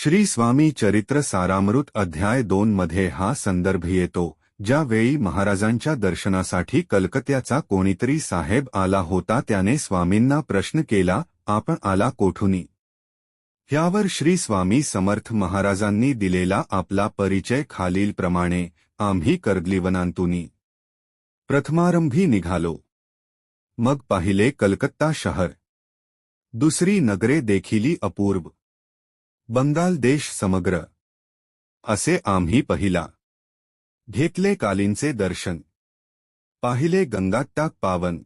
श्री स्वामी चरित्र सारामृत अध्याय 2 मध्ये हा संदर्भ येतो, ज्यावेळी महाराजांच्या दर्शनासाठी कलकत्याचा कोणीतरी साहेब आला होता. त्याने स्वामींना प्रश्न केला, आपण आला कोठूनी? ह्यावर श्री स्वामी समर्थ महाराजांनी दिलेला आपला परिचय खालीलप्रमाणे, आम्ही कर्दलीवनांतूनी प्रथमारंभी निघालो. मग पाहिले कलकत्ता शहर, दुसरी नगरे देखिली अपूर्व, बंगाल देश समग्र, असे आम्ही पहिला. घेतले कालींचे दर्शन, पाहिले गंगाटाक पावन,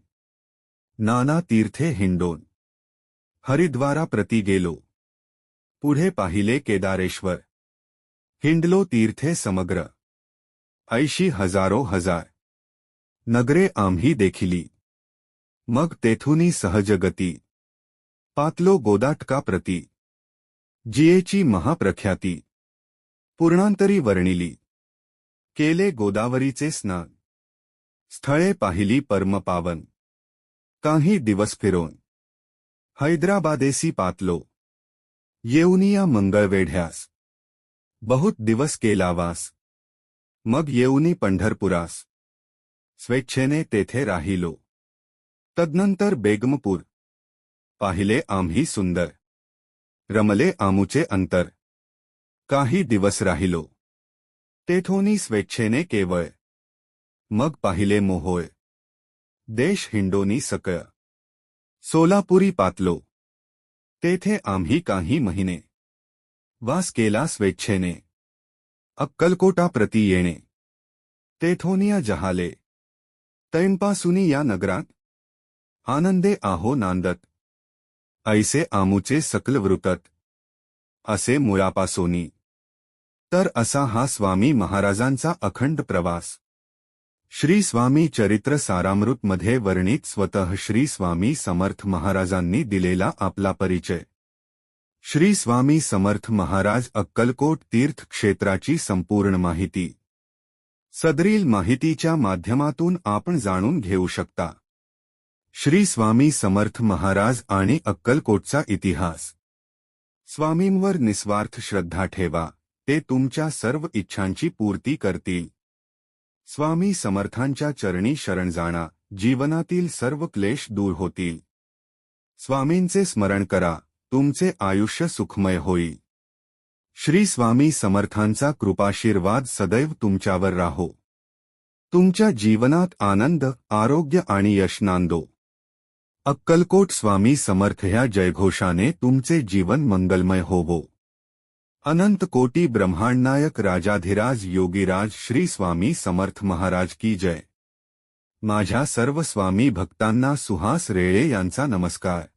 नाना तीर्थे हिंडोन, हरिद्वारा प्रति गेलो. पुढे पाहिले केदारेश्वर, हिंडलो तीर्थे समग्र, ऐशी हजारो हजार नगरे आम्ही देखिली. मग तेथुनी सहजगती पातलो गोदाटका प्रति, जियेची महाप्रख्याती पूर्णांतरी वर्णिली. केले गोदावरीचे स्नान, स्थळे पाहिली परमपावन. काही दिवस फिरोन हैदराबादेसी पातलो, येऊनिया मंगळवेढ्यास बहुत दिवस केला वास. मग येऊनी पंढरपुरास स्वेच्छेने तेथे राहिलो. तदनंतर बेगमपूर पाहिले आम्ही सुंदर, रमले आमुचे अंतर. काही दिवस राहिलो तेथोनी स्वेच्छेने केवळ. मग पाहिले मोहोळ देश हिंडोनी सकळ. सोलापुरी पातलो, तेथे आम्ही काही महिने वास केला स्वेच्छेने. अक्कलकोटा प्रति येणे, तेथोनिया जहाले. तैनपासुनी या नगरात आनंदे आहो नांदत. ऐसे आमुचे सकल वृत्तत, असे मुळापासोनी. तर असा हा स्वामी महाराजांचा अखंड प्रवास. श्री स्वामी चरित्र सारामृत मध्ये वर्णित स्वतः श्री स्वामी समर्थ महाराजांनी दिलेला आपला परिचय. श्री स्वामी समर्थ महाराज अक्कलकोट तीर्थ क्षेत्राची संपूर्ण माहिती सदरील माहितीच्या माध्यमातून आपण जाणून घेऊ शकता. श्री स्वामी समर्थ महाराज आणि अक्कलकोटचा इतिहास. स्वामींवर निस्वार्थ श्रद्धा ठेवा, ते तुमच्या सर्व इच्छांची पूर्ती करतील. स्वामी समर्थांच्या चरणी शरण जाणा, जीवनातील सर्व क्लेश दूर होतील. स्वामींचे स्मरण करा, तुमचे आयुष्य सुखमय होईल. श्री स्वामी समर्थांचा कृपाशीर्वाद सदैव तुमच्यावर राहो. तुमच्या जीवनात आनंद, आरोग्य आणि यश नांदो. अक्कलकोट स्वामी समर्थ ह्या जयघोषाने तुमचे जीवन मंगलमय होवो. अनंत कोटी ब्रह्मांडनायक राजाधिराज योगीराज श्री स्वामी समर्थ महाराज की जय. माझ्या सर्व स्वामी भक्तांना सुहास रेळे यांचा नमस्कार.